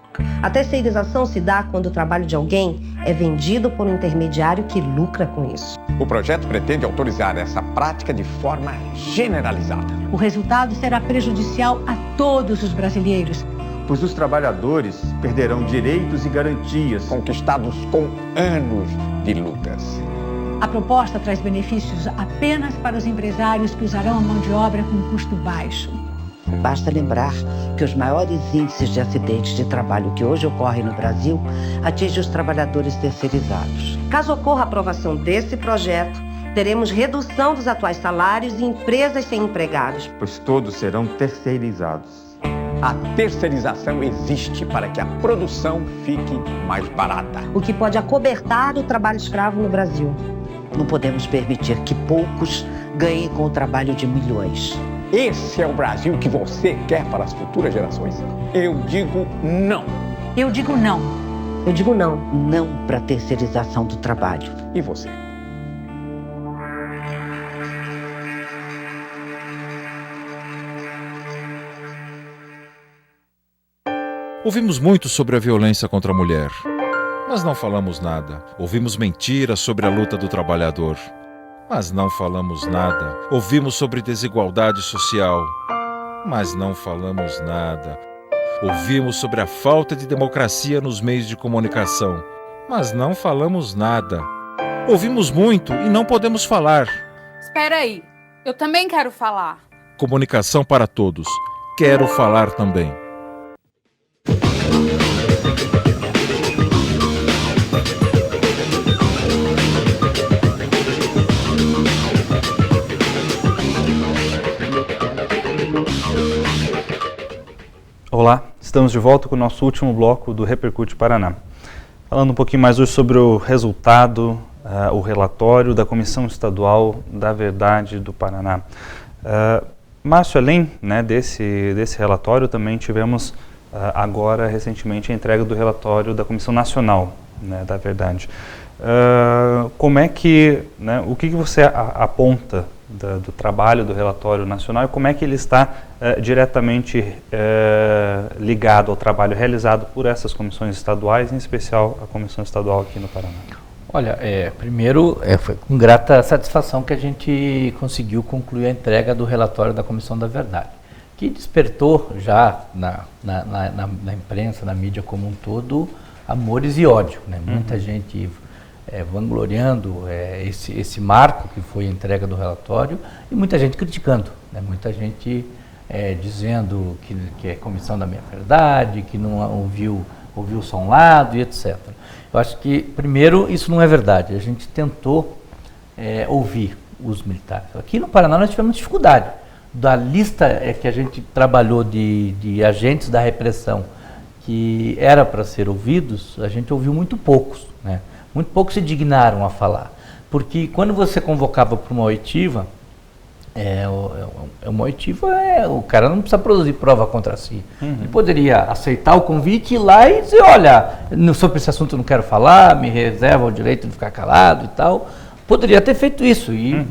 A terceirização se dá quando o trabalho de alguém é vendido por um intermediário que lucra com isso. O projeto pretende autorizar essa prática de forma generalizada. O resultado será prejudicial a todos os brasileiros, pois os trabalhadores perderão direitos e garantias conquistados com anos de lutas. A proposta traz benefícios apenas para os empresários que usarão a mão de obra com custo baixo. Basta lembrar que os maiores índices de acidentes de trabalho que hoje ocorrem no Brasil atingem os trabalhadores terceirizados. Caso ocorra a aprovação desse projeto, teremos redução dos atuais salários e empresas sem empregados, pois todos serão terceirizados. A terceirização existe para que a produção fique mais barata, o que pode acobertar o trabalho escravo no Brasil. Não podemos permitir que poucos ganhem com o trabalho de milhões. Esse é o Brasil que você quer para as futuras gerações? Eu digo não. Eu digo não. Eu digo não. Não para a terceirização do trabalho. E você? Ouvimos muito sobre a violência contra a mulher, mas não falamos nada. Ouvimos mentiras sobre a luta do trabalhador, mas não falamos nada. Ouvimos sobre desigualdade social, mas não falamos nada. Ouvimos sobre a falta de democracia nos meios de comunicação, mas não falamos nada. Ouvimos muito e não podemos falar. Espera aí, eu também quero falar. Comunicação para todos. Quero falar também. Olá, estamos de volta com o nosso último bloco do Repercute Paraná. Falando um pouquinho mais hoje sobre o resultado, o relatório da Comissão Estadual da Verdade do Paraná. Márcio, além desse relatório, também tivemos agora, recentemente, a entrega do relatório da Comissão Nacional da Verdade. Como é que, o que você aponta do trabalho do relatório nacional e como é que ele está diretamente ligado ao trabalho realizado por essas comissões estaduais, em especial a Comissão Estadual aqui no Paraná? Olha, primeiro foi com grata satisfação que a gente conseguiu concluir a entrega do relatório da Comissão da Verdade, que despertou já na imprensa, na mídia como um todo, amores e ódio, né? Muita gente vangloriando esse marco que foi a entrega do relatório e muita gente criticando, né? Muita gente dizendo que é comissão da meia-verdade, que não ouviu só um lado e etc. Eu acho que, primeiro, isso não é verdade. A gente tentou ouvir os militares. Aqui no Paraná nós tivemos dificuldade. Da lista que a gente trabalhou de agentes da repressão que era para ser ouvidos, a gente ouviu muito poucos, né? Muito poucos se dignaram a falar, porque quando você convocava para uma oitiva, o cara não precisa produzir prova contra si. Ele poderia aceitar o convite, ir lá e dizer, olha, sobre esse assunto eu não quero falar, me reserva o direito de ficar calado e tal. Poderia ter feito isso e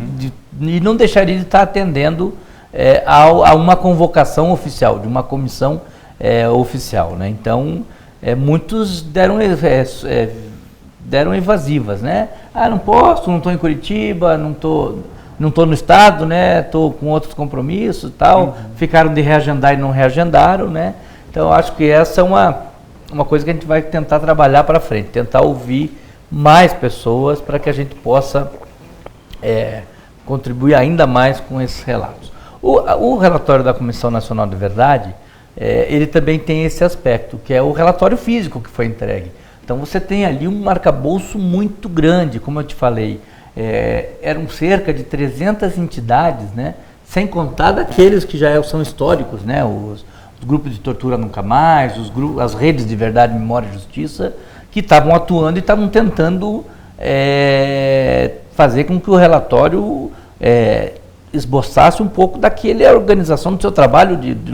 não deixaria de estar atendendo a uma convocação oficial, de uma comissão oficial, né? Então, muitos deram evasivas, né? Não posso, não estou em Curitiba, não estou no estado, né? Estou com outros compromissos e tal. Ficaram de reagendar e não reagendaram, né? Então, acho que essa é uma coisa que a gente vai tentar trabalhar para frente, tentar ouvir mais pessoas para que a gente possa contribuir ainda mais com esses relatos. O relatório da Comissão Nacional de Verdade, ele também tem esse aspecto, que é o relatório físico que foi entregue. Então você tem ali um arcabouço muito grande, como eu te falei, eram cerca de 300 entidades, né? Sem contar daqueles que já são históricos, né? Os grupos de tortura nunca mais, as redes de verdade, memória e justiça, que estavam atuando e estavam tentando fazer com que o relatório esboçasse um pouco daquela organização do seu trabalho de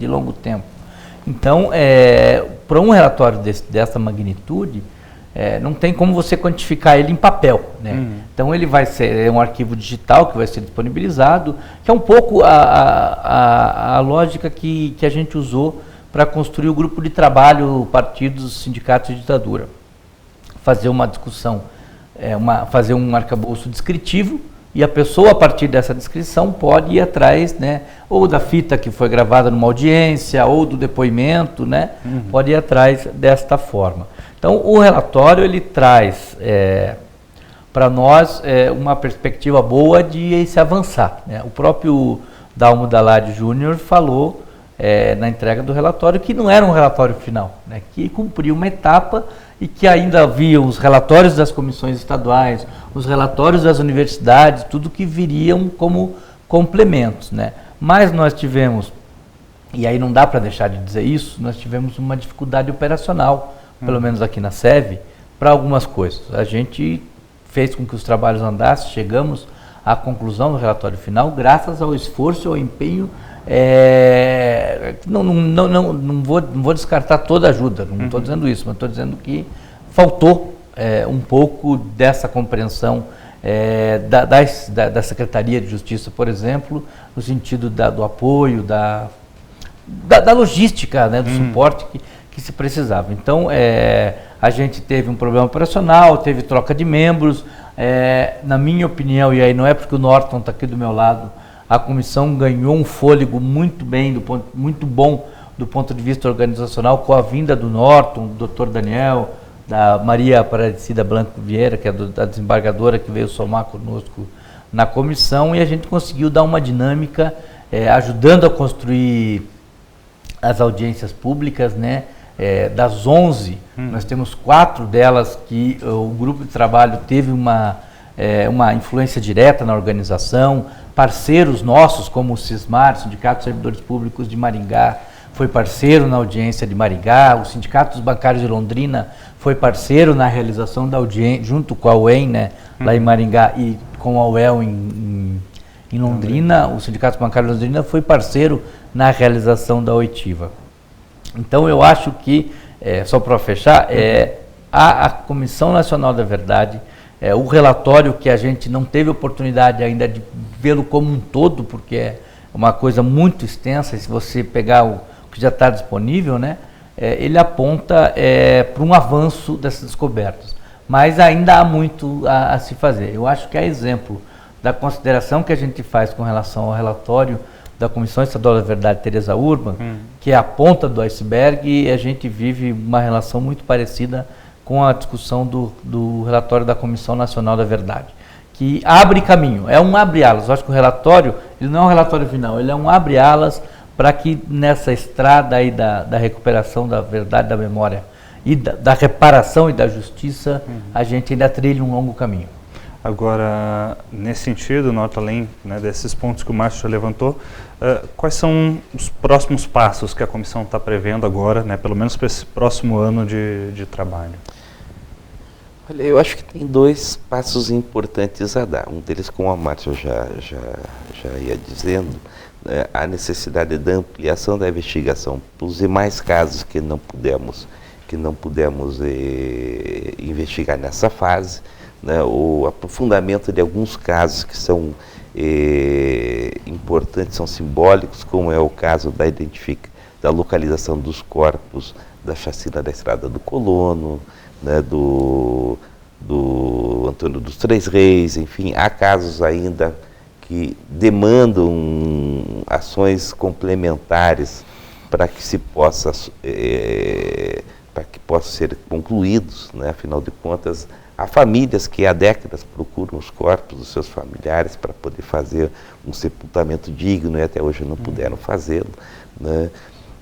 longo tempo. Então, para um relatório dessa magnitude, não tem como você quantificar ele em papel, né? Então ele vai ser um arquivo digital que vai ser disponibilizado, que é um pouco a lógica que a gente usou para construir o grupo de trabalho partidos, sindicatos e ditadura. Fazer uma discussão, fazer um arcabouço descritivo, E a pessoa, a partir dessa descrição, pode ir atrás, né, ou da fita que foi gravada numa audiência, ou do depoimento, né, pode ir atrás desta forma. Então, o relatório, ele traz para nós uma perspectiva boa de se avançar, né? O próprio Dalmo Dalladi Júnior falou na entrega do relatório que não era um relatório final, né, que cumpriu uma etapa e que ainda havia os relatórios das comissões estaduais, os relatórios das universidades, tudo que viriam como complementos, né? Mas nós tivemos, e aí não dá para deixar de dizer isso, nós tivemos uma dificuldade operacional, pelo menos aqui na SEV, para algumas coisas. A gente fez com que os trabalhos andassem, chegamos à conclusão do relatório final, graças ao esforço e ao empenho. Não vou descartar toda a ajuda, não estou dizendo isso, mas estou dizendo que faltou um pouco dessa compreensão da Secretaria de Justiça, por exemplo, no sentido do apoio, da logística, né, do suporte que se precisava. Então, a gente teve um problema operacional, teve troca de membros, na minha opinião, e aí não é porque o Norton está aqui do meu lado, a comissão ganhou um fôlego muito bom do ponto de vista organizacional com a vinda do Norton, do Dr. Daniel, da Maria Aparecida Blanco Vieira, que é da desembargadora que veio somar conosco na comissão, e a gente conseguiu dar uma dinâmica, ajudando a construir as audiências públicas, né? Das 11, nós temos 4 delas que o grupo de trabalho teve uma influência direta na organização. Parceiros nossos, como o Sismar, Sindicato de Servidores Públicos de Maringá, foi parceiro na audiência de Maringá, o Sindicato dos Bancários de Londrina foi parceiro na realização da audiência, junto com a UEM, né, lá em Maringá, e com a UEL em Londrina, o Sindicato dos Bancários de Londrina foi parceiro na realização da oitiva. Então, eu acho que, só para fechar, a Comissão Nacional da Verdade, o relatório que a gente não teve oportunidade ainda de vê-lo como um todo, porque é uma coisa muito extensa, e se você pegar o que já está disponível, né, ele aponta para um avanço dessas descobertas. Mas ainda há muito a se fazer. Eu acho que é exemplo da consideração que a gente faz com relação ao relatório da Comissão Estadual da Verdade, Tereza Urban, que é a ponta do iceberg, e a gente vive uma relação muito parecida com a discussão do relatório da Comissão Nacional da Verdade, que abre caminho, é um abre-alas. Eu acho que o relatório, ele não é um relatório final, ele é um abre-alas para que nessa estrada aí da recuperação da verdade, da memória e da reparação e da justiça, a gente ainda trilha um longo caminho. Agora, nesse sentido, Norton, além, né, desses pontos que o Márcio já levantou, quais são os próximos passos que a comissão está prevendo agora, né, pelo menos para esse próximo ano de trabalho? Olha, eu acho que tem 2 passos importantes a dar. Um deles, como a Márcia já ia dizendo, né, a necessidade da ampliação da investigação para os demais casos que não pudemos investigar nessa fase, né, o aprofundamento de alguns casos que são importantes, são simbólicos, como é o caso da localização dos corpos da chacina da Estrada do Colono, né, do Antônio dos Três Reis. Enfim, há casos ainda que demandam ações complementares para que possam ser concluídos, né? Afinal de contas, há famílias que há décadas procuram os corpos dos seus familiares para poder fazer um sepultamento digno e até hoje não puderam fazê-lo, né?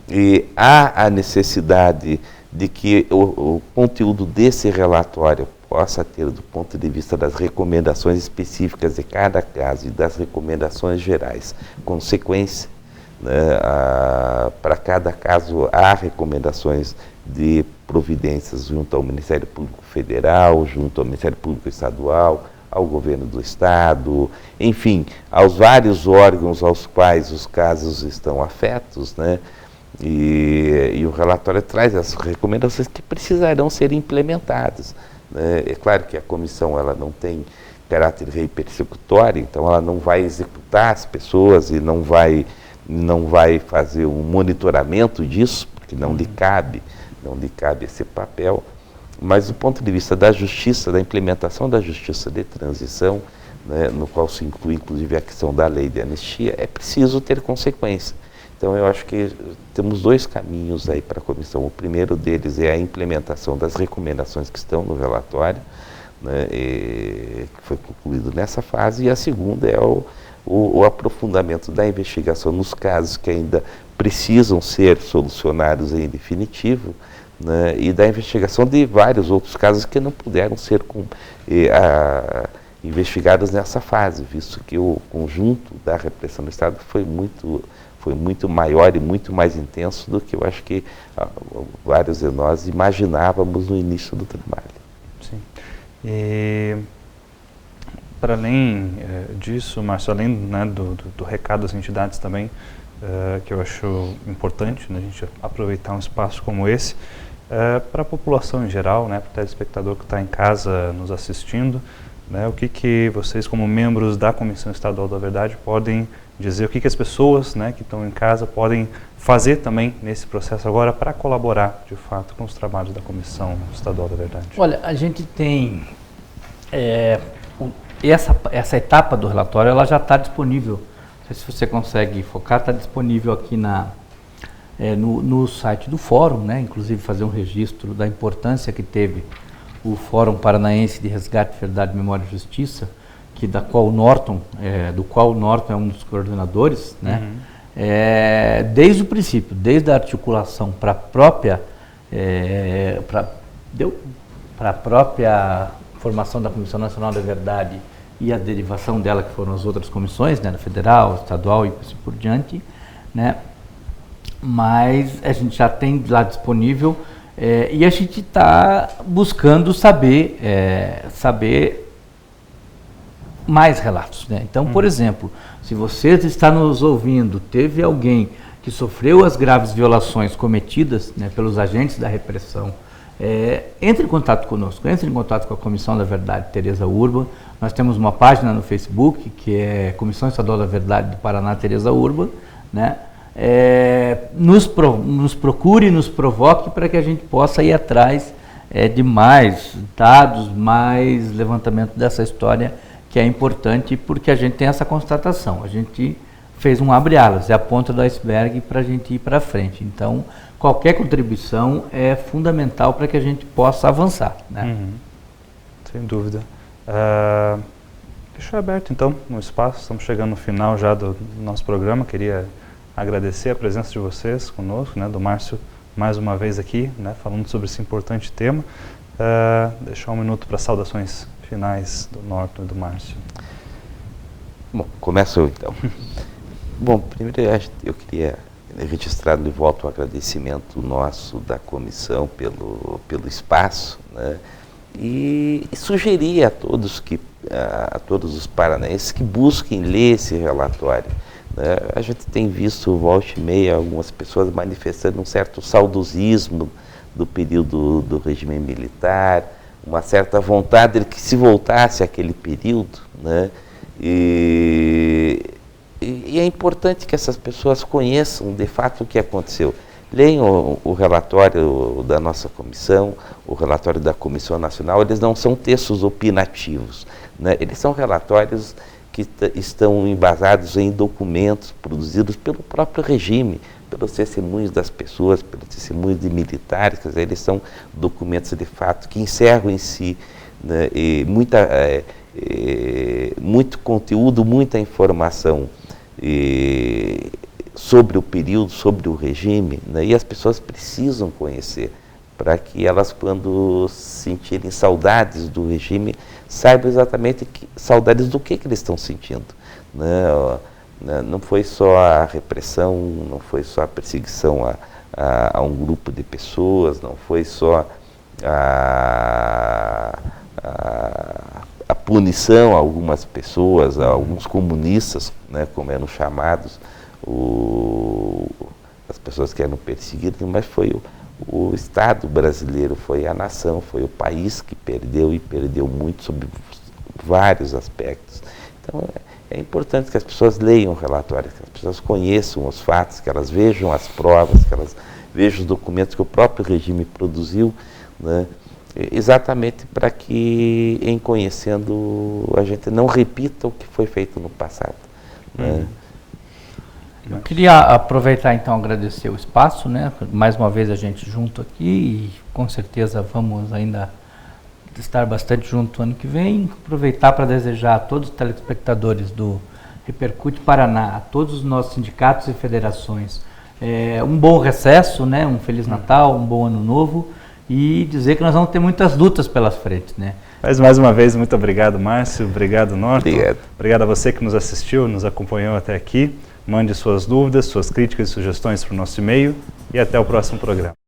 E há a necessidade de que o conteúdo desse relatório possa ter, do ponto de vista das recomendações específicas de cada caso e das recomendações gerais, consequência, né? Para cada caso há recomendações de providências junto ao Ministério Público Federal, junto ao Ministério Público Estadual, ao Governo do Estado, enfim, aos vários órgãos aos quais os casos estão afetos, né? E o relatório traz as recomendações que precisarão ser implementadas, né? É claro que a comissão ela não tem caráter persecutório, então ela não vai executar as pessoas e não vai fazer um monitoramento disso, porque não lhe cabe esse papel, mas do ponto de vista da justiça, da implementação da justiça de transição, né, no qual se inclui inclusive a questão da lei de anistia, é preciso ter consequência. Então eu acho que temos 2 caminhos aí para a comissão. O primeiro deles é a implementação das recomendações que estão no relatório, né, que foi concluído nessa fase, e a segunda é o aprofundamento da investigação nos casos que ainda precisam ser solucionados em definitivo, né, e da investigação de vários outros casos que não puderam ser investigados nessa fase, visto que o conjunto da repressão do Estado foi muito maior e muito mais intenso do que eu acho que vários de nós imaginávamos no início do trabalho. Sim. E, para além disso, Márcio, além, né, do recado das entidades também, que eu acho importante, né, a gente aproveitar um espaço como esse, para a população em geral, né, para o telespectador que está em casa nos assistindo, né, o que vocês, como membros da Comissão Estadual da Verdade, podem dizer, o que as pessoas, né, que estão em casa podem fazer também nesse processo agora para colaborar, de fato, com os trabalhos da Comissão Estadual da Verdade? Olha, a gente tem essa etapa do relatório, ela já está disponível. Não sei se você consegue focar, está disponível aqui no site do Fórum, né? Inclusive fazer um registro da importância que teve o Fórum Paranaense de Resgate, Verdade, Memória e Justiça, do qual o Norton é um dos coordenadores, né? Desde o princípio, desde a articulação para a própria formação da Comissão Nacional da Verdade e a derivação dela, que foram as outras comissões, né, federal, estadual e assim por diante, né? Mas a gente já tem lá disponível e a gente está buscando saber mais relatos, né? Então, por exemplo, se você está nos ouvindo, teve alguém que sofreu as graves violações cometidas, né, pelos agentes da repressão, entre em contato conosco, entre em contato com a Comissão da Verdade Tereza Urban. Nós temos uma página no Facebook, que é Comissão Estadual da Verdade do Paraná Tereza Urban, né? Nos procure, nos provoque para que a gente possa ir atrás de mais dados, mais levantamento dessa história, que é importante porque a gente tem essa constatação. A gente fez um abre-alas, é a ponta do iceberg para a gente ir para frente. Então, qualquer contribuição é fundamental para que a gente possa avançar, né? Sem dúvida. Deixa aberto então no espaço, estamos chegando no final já do nosso programa. Queria agradecer a presença de vocês conosco, né, do Márcio mais uma vez aqui, né, falando sobre esse importante tema. Deixar um minuto para saudações finais do Norton e do Márcio. Bom, começo eu então. Bom, primeiro eu queria registrar de volta o agradecimento nosso da comissão pelo espaço, né, e sugerir a todos os paranaenses que busquem ler esse relatório. Né. A gente tem visto volta e meia algumas pessoas manifestando um certo saudosismo do período do regime militar, uma certa vontade de que se voltasse àquele período, né? E é importante que essas pessoas conheçam de fato o que aconteceu. Leiam o relatório da nossa comissão, o relatório da Comissão Nacional. Eles não são textos opinativos, né? Eles são relatórios que estão embasados em documentos produzidos pelo próprio regime, pelos testemunhos das pessoas, pelos testemunhos de militares. Quer dizer, eles são documentos de fato que encerram em si, né, muito conteúdo, muita informação sobre o período, sobre o regime, né, e as pessoas precisam conhecer para que elas, quando sentirem saudades do regime, saibam exatamente saudades do que eles estão sentindo, né? Não foi só a repressão, não foi só a perseguição a um grupo de pessoas, não foi só a punição a algumas pessoas, a alguns comunistas, né, como eram chamados, as pessoas que eram perseguidas, mas foi o Estado brasileiro, foi a nação, foi o país que perdeu, e perdeu muito sob vários aspectos. Então, é importante que as pessoas leiam o relatório, que as pessoas conheçam os fatos, que elas vejam as provas, que elas vejam os documentos que o próprio regime produziu, né? exatamente para que, em conhecendo, a gente não repita o que foi feito no passado. Né? Eu queria aproveitar então agradecer o espaço, né? Mais uma vez a gente junto aqui e com certeza vamos ainda estar bastante junto ano que vem. Aproveitar para desejar a todos os telespectadores do Repercute Paraná, a todos os nossos sindicatos e federações, um bom recesso, né? Um Feliz Natal, um bom Ano Novo e dizer que nós vamos ter muitas lutas pelas frentes, né? Mas mais uma vez, muito obrigado, Márcio, obrigado, Norton. Obrigado. Obrigado a você que nos assistiu, nos acompanhou até aqui. Mande suas dúvidas, suas críticas e sugestões para o nosso e-mail e até o próximo programa.